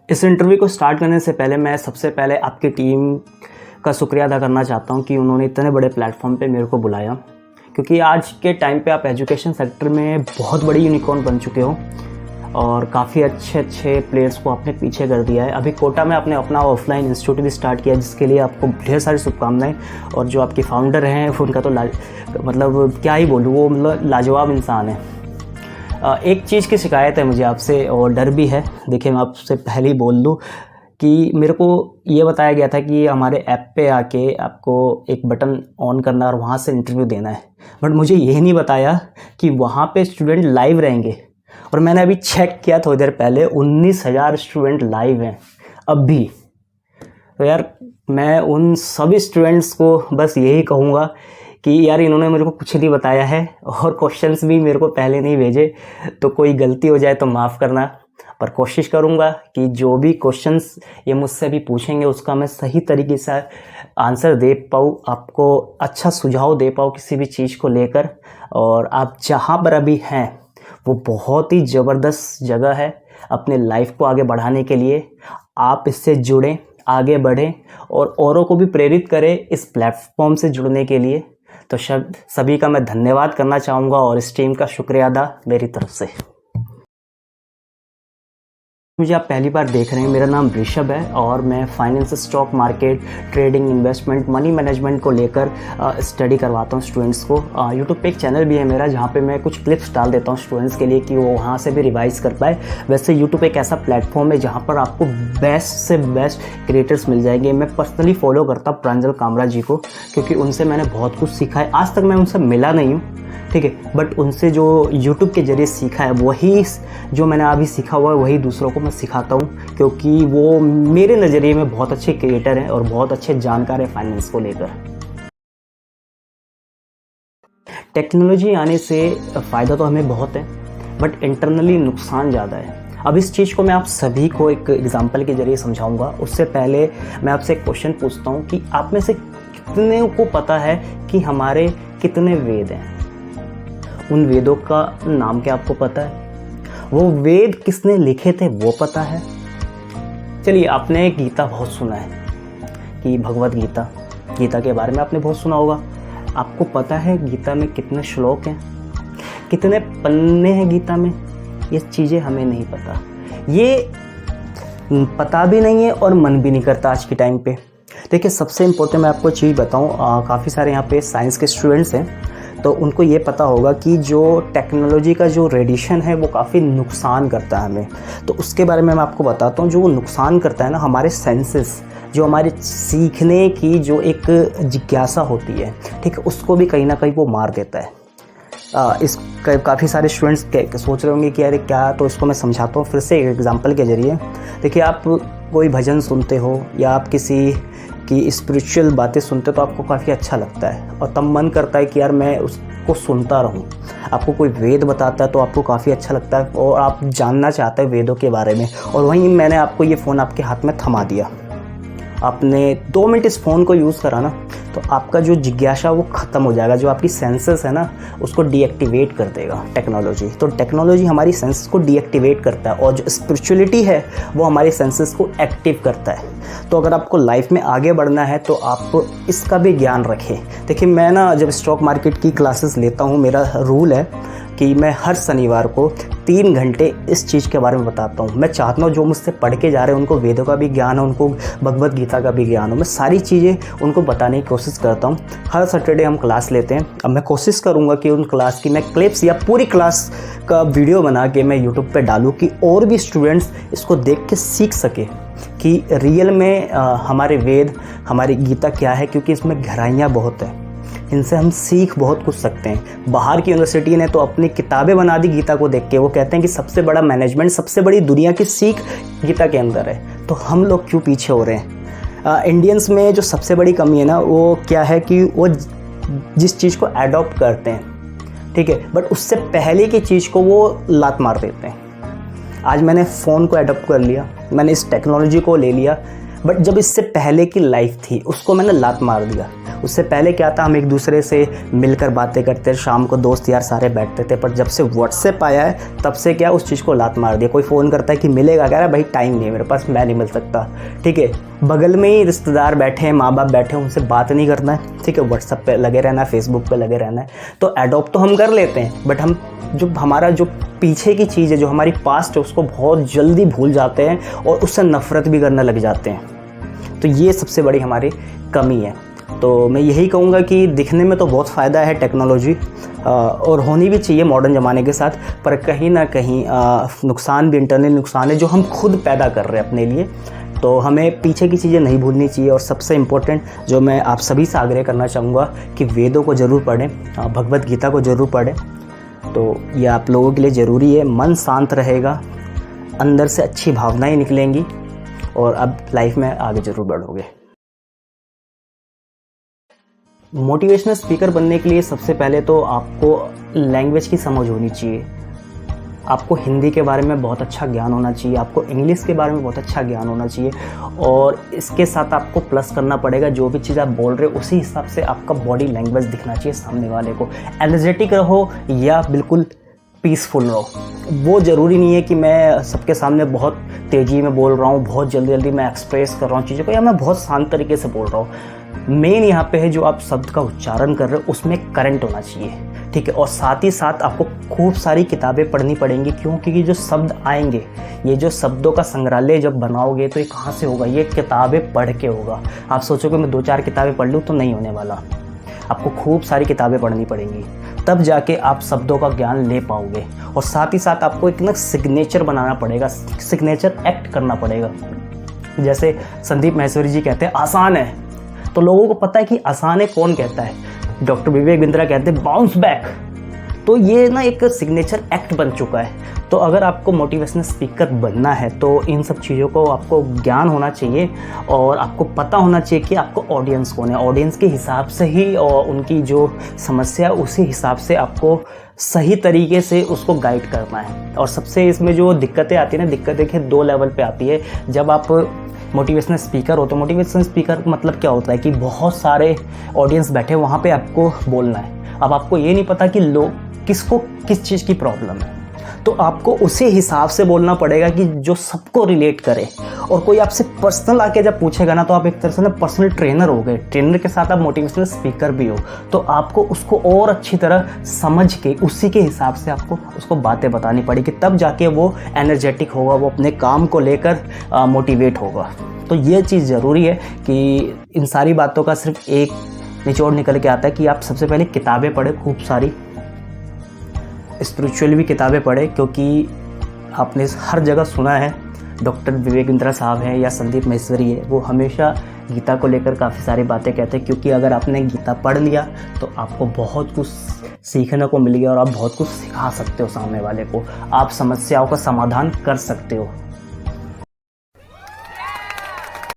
इस इंटरव्यू को स्टार्ट करने से पहले मैं सबसे पहले आपकी टीम का शुक्रिया अदा करना चाहता हूं कि उन्होंने इतने बड़े प्लेटफॉर्म पे मेरे को बुलाया, क्योंकि आज के टाइम पे आप एजुकेशन सेक्टर में बहुत बड़ी यूनिकॉर्न बन चुके हो और काफ़ी अच्छे प्लेयर्स को आपने पीछे कर दिया है। अभी कोटा में आपने अपना ऑफलाइन इंस्टीट्यूट भी स्टार्ट किया, जिसके लिए आपको ढेर सारी शुभकामनाएं। और जो आपके फाउंडर हैं उनका तो मतलब क्या ही बोलूँ, वो मतलब लाजवाब इंसान है। एक चीज़ की शिकायत है मुझे आपसे और डर भी है। देखिए, मैं आपसे पहले ही बोल दूँ कि मेरे को ये बताया गया था कि हमारे ऐप पे आके आपको एक बटन ऑन करना और वहाँ से इंटरव्यू देना है, बट मुझे ये नहीं बताया कि वहाँ पे स्टूडेंट लाइव रहेंगे। और मैंने अभी चेक किया थोड़ी देर पहले, 19,000 स्टूडेंट लाइव हैं अब भी। तो यार, मैं उन सभी स्टूडेंट्स को बस यही कहूँगा कि यार, इन्होंने मेरे को कुछ नहीं बताया है और क्वेश्चंस भी मेरे को पहले नहीं भेजे, तो कोई गलती हो जाए तो माफ़ करना। पर कोशिश करूँगा कि जो भी क्वेश्चंस ये मुझसे भी पूछेंगे उसका मैं सही तरीके से आंसर दे पाऊँ, आपको अच्छा सुझाव दे पाऊँ किसी भी चीज़ को लेकर। और आप जहाँ पर अभी हैं वो बहुत ही ज़बरदस्त जगह है अपने लाइफ को आगे बढ़ाने के लिए। आप इससे जुड़ें, आगे बढ़ें और औरों को भी प्रेरित करें इस प्लेटफॉर्म से जुड़ने के लिए। तो सभी का मैं धन्यवाद करना चाहूँगा और इस टीम का शुक्रिया अदा मेरी तरफ से। मुझे आप पहली बार देख रहे हैं, मेरा नाम ऋषभ है और मैं finance, stock market, trading, investment, money management को लेकर स्टडी करवाता हूँ स्टूडेंट्स को। यूट्यूब पे एक चैनल भी है मेरा जहाँ पे मैं कुछ क्लिप्स डाल देता हूँ स्टूडेंट्स के लिए कि वो वहाँ से भी रिवाइज कर पाए। वैसे यूट्यूब एक ऐसा प्लेटफॉर्म है जहाँ पर आपको बेस्ट से बेस्ट क्रिएटर्स मिल जाएंगे। मैं पर्सनली फॉलो करता हूँ प्रांजल कामरा जी को, क्योंकि उनसे मैंने बहुत कुछ सीखा है। आज तक मैं उनसे मिला नहीं हूँ, ठीक है, बट उनसे जो यूट्यूब के ज़रिए सीखा है वही जो मैंने अभी सीखा हुआ है वही दूसरों को मैं सिखाता हूँ, क्योंकि वो मेरे नज़रिए में बहुत अच्छे क्रिएटर हैं और बहुत अच्छे जानकार हैं फाइनेंस को लेकर। टेक्नोलॉजी आने से फ़ायदा तो हमें बहुत है, बट इंटरनली नुकसान ज़्यादा है। अब इस चीज़ को मैं आप सभी को एक एग्जाम्पल के ज़रिए समझाऊंगा। उससे पहले मैं आपसे एक क्वेश्चन पूछता हूँ कि आप में से कितने को पता है कि हमारे कितने वेद हैं? उन वेदों का नाम क्या आपको पता है? वो वेद किसने लिखे थे वो पता है? चलिए, आपने गीता बहुत सुना है कि भगवत गीता, गीता के बारे में आपने बहुत सुना होगा। आपको पता है गीता में कितने श्लोक हैं, कितने पन्ने हैं गीता में? ये चीज़ें हमें नहीं पता, ये पता भी नहीं है और मन भी नहीं करता आज के टाइम पे। देखिए, सबसे इम्पोर्टेंट मैं आपको चीज़ बताऊँ, काफ़ी सारे यहाँ पे साइंस के स्टूडेंट्स हैं तो उनको ये पता होगा कि जो टेक्नोलॉजी का जो रेडिएशन है वो काफ़ी नुकसान करता है हमें। तो उसके बारे में मैं आपको बताता हूँ। जो वो नुकसान करता है ना, हमारे सेंसेस, जो हमारे सीखने की जो एक जिज्ञासा होती है, ठीक है, उसको भी कहीं ना कहीं वो मार देता है। काफ़ी सारे स्टूडेंट्स सोच रहे होंगे कि अरे क्या, तो इसको मैं समझाता हूँ फिर से एक एग्जांपल के ज़रिए। देखिए, आप कोई भजन सुनते हो या आप किसी की स्पिरिचुअल बातें सुनते हो तो आपको काफ़ी अच्छा लगता है और तब मन करता है कि यार मैं उसको सुनता रहूं। आपको कोई वेद बताता है तो आपको काफ़ी अच्छा लगता है और आप जानना चाहते हैं वेदों के बारे में। और वहीं मैंने आपको ये फ़ोन आपके हाथ में थमा दिया, आपने 2 मिनट इस फ़ोन को यूज़ करा ना, तो आपका जो जिज्ञासा वो ख़त्म हो जाएगा। जो आपकी सेंसेस है ना, उसको डीएक्टिवेट कर देगा टेक्नोलॉजी। तो टेक्नोलॉजी हमारी सेंसेस को डीएक्टिवेट करता है और जो स्पिरिचुअलिटी है वो हमारी सेंसेस को एक्टिव करता है। तो अगर आपको लाइफ में आगे बढ़ना है तो आप इसका भी ज्ञान रखें। देखिए, मैं ना जब स्टॉक मार्केट की क्लासेस लेता हूँ, मेरा रूल है कि मैं हर शनिवार को 3 घंटे इस चीज़ के बारे में बताता हूँ। मैं चाहता हूँ जो मुझसे पढ़ के जा रहे हैं उनको वेदों का भी ज्ञान हो, उनको भगवत गीता का भी ज्ञान हो। मैं सारी चीज़ें उनको बताने की कोशिश करता हूँ। हर सैटरडे हम क्लास लेते हैं। अब मैं कोशिश करूँगा कि उन क्लास की मैं क्लिप्स या पूरी क्लास का वीडियो बना के मैं यूट्यूब पर डालूँ कि और भी स्टूडेंट्स इसको देख के सीख सके कि रियल में हमारे वेद, हमारी गीता क्या है, क्योंकि इसमें गहराइयाँ बहुत है। इनसे हम सीख बहुत कुछ सकते हैं। बाहर की यूनिवर्सिटी ने तो अपनी किताबें बना दी गीता को देख के। वो कहते हैं कि सबसे बड़ा मैनेजमेंट, सबसे बड़ी दुनिया की सीख गीता के अंदर है। तो हम लोग क्यों पीछे हो रहे हैं? इंडियंस में जो सबसे बड़ी कमी है ना, वो क्या है कि वो जिस चीज़ को एडॉप्ट करते हैं, ठीक है, बट उससे पहले की चीज़ को वो लात मार देते हैं। आज मैंने फ़ोन को एडॉप्ट कर लिया, मैंने इस टेक्नोलॉजी को ले लिया, बट जब इससे पहले की लाइफ थी उसको मैंने लात मार दिया। उससे पहले क्या था, हम एक दूसरे से मिलकर बातें करते, शाम को दोस्त यार सारे बैठते थे। पर जब से व्हाट्सएप आया है तब से क्या उस चीज़ को लात मार दिया। कोई फ़ोन करता है कि मिलेगा, कह रहा है भाई टाइम नहीं है मेरे पास, मैं नहीं मिल सकता। ठीक है, बगल में ही रिश्तेदार बैठे हैं, माँ बाप बैठे हैं, उनसे बात नहीं करना है। ठीक है, व्हाट्सएप पे लगे रहना है, फेसबुक पे लगे रहना है। तो एडॉप्ट तो हम कर लेते हैं, बट हम जो हमारा जो पीछे की चीज़ है, जो हमारी पास्ट है, उसको बहुत जल्दी भूल जाते हैं और उससे नफ़रत भी करने लग जाते हैं। तो ये सबसे बड़ी हमारी कमी है। तो मैं यही कहूँगा कि दिखने में तो बहुत फ़ायदा है टेक्नोलॉजी, और होनी भी चाहिए मॉडर्न ज़माने के साथ, पर कहीं ना कहीं नुकसान भी, इंटरनल नुकसान है जो हम खुद पैदा कर रहे हैं अपने लिए। तो हमें पीछे की चीज़ें नहीं भूलनी चाहिए। और सबसे इम्पोर्टेंट जो मैं आप सभी से आग्रह करना चाहूँगा कि वेदों को ज़रूर पढ़ें, भगवत गीता को ज़रूर पढ़ें। तो ये आप लोगों के लिए ज़रूरी है। मन शांत रहेगा, अंदर से अच्छी भावनाएं निकलेंगी और अब लाइफ में आगे ज़रूर बढ़ोगे। मोटिवेशनल स्पीकर बनने के लिए सबसे पहले तो आपको लैंग्वेज की समझ होनी चाहिए। आपको हिंदी के बारे में बहुत अच्छा ज्ञान होना चाहिए, आपको इंग्लिश के बारे में बहुत अच्छा ज्ञान होना चाहिए, और इसके साथ आपको प्लस करना पड़ेगा, जो भी चीज़ आप बोल रहे हो उसी हिसाब से आपका बॉडी लैंग्वेज दिखना चाहिए सामने वाले को। एनर्जेटिक रहो या बिल्कुल पीसफुल रहो, वो ज़रूरी नहीं है कि मैं सबके सामने बहुत तेज़ी में बोल रहा हूँ, बहुत जल्दी जल्दी मैं एक्सप्रेस कर रहा हूँ चीज़ों को, या मैं बहुत शांत तरीके से बोल रहा हूँ। मेन यहाँ पे है जो आप शब्द का उच्चारण कर रहे हो उसमें करंट होना चाहिए। ठीक है, और साथ ही साथ आपको खूब सारी किताबें पढ़नी पड़ेंगी। क्यों? क्योंकि जो शब्द आएंगे, ये जो शब्दों का संग्रहालय जब बनाओगे तो ये कहाँ से होगा? ये किताबें पढ़ के होगा। आप सोचोगे मैं 2-4 किताबें पढ़ लूँ, तो नहीं होने वाला। आपको खूब सारी किताबें पढ़नी पड़ेंगी, तब जाके आप शब्दों का ज्ञान ले पाओगे। और साथ ही साथ आपको एक ना सिग्नेचर बनाना पड़ेगा, सिग्नेचर एक्ट करना पड़ेगा। जैसे संदीप माहेश्वरी जी कहते हैं आसान है, तो लोगों को पता है कि आसान है, कौन कहता है? डॉक्टर विवेक बिंद्रा कहते हैं बाउंस बैक। तो ये ना एक सिग्नेचर एक्ट बन चुका है। तो अगर आपको मोटिवेशनल स्पीकर बनना है तो इन सब चीज़ों को आपको ज्ञान होना चाहिए, और आपको पता होना चाहिए कि आपको ऑडियंस कौन है। ऑडियंस के हिसाब से ही और उनकी जो समस्या है उसी हिसाब से आपको सही तरीके से उसको गाइड करना है। और सबसे इसमें जो दिक्कतें आती है ना, दिक्कत देखिए 2 लेवल पे आती है। जब आप मोटिवेशनल स्पीकर हो तो मोटिवेशनल स्पीकर मतलब क्या होता है कि बहुत सारे ऑडियंस बैठे, वहाँ पे आपको बोलना है। अब आपको ये नहीं पता कि लोग किसको किस चीज़ की प्रॉब्लम है, तो आपको उसी हिसाब से बोलना पड़ेगा कि जो सबको रिलेट करे। और कोई आपसे पर्सनल आके जब पूछेगा ना, तो आप एक तरह से ना पर्सनल ट्रेनर हो गए। ट्रेनर के साथ आप मोटिवेशनल स्पीकर भी हो, तो आपको उसको और अच्छी तरह समझ के उसी के हिसाब से आपको उसको बातें बतानी पड़ेगी, तब जाके वो एनर्जेटिक होगा, वो अपने काम को लेकर मोटिवेट होगा। तो ये चीज़ ज़रूरी है कि इन सारी बातों का सिर्फ एक निचोड़ निकल के आता है कि आप सबसे पहले किताबें पढ़ें, खूब सारी स्पिरिचुअल भी किताबें पढ़ें। क्योंकि आपने हर जगह सुना है, डॉक्टर विवेक बिंद्रा साहब हैं या संदीप माहेश्वरी है, वो हमेशा गीता को लेकर काफ़ी सारी बातें कहते हैं। क्योंकि अगर आपने गीता पढ़ लिया तो आपको बहुत कुछ सीखने को मिल गया और आप बहुत कुछ सिखा सकते हो सामने वाले को, आप समस्याओं का समाधान कर सकते हो।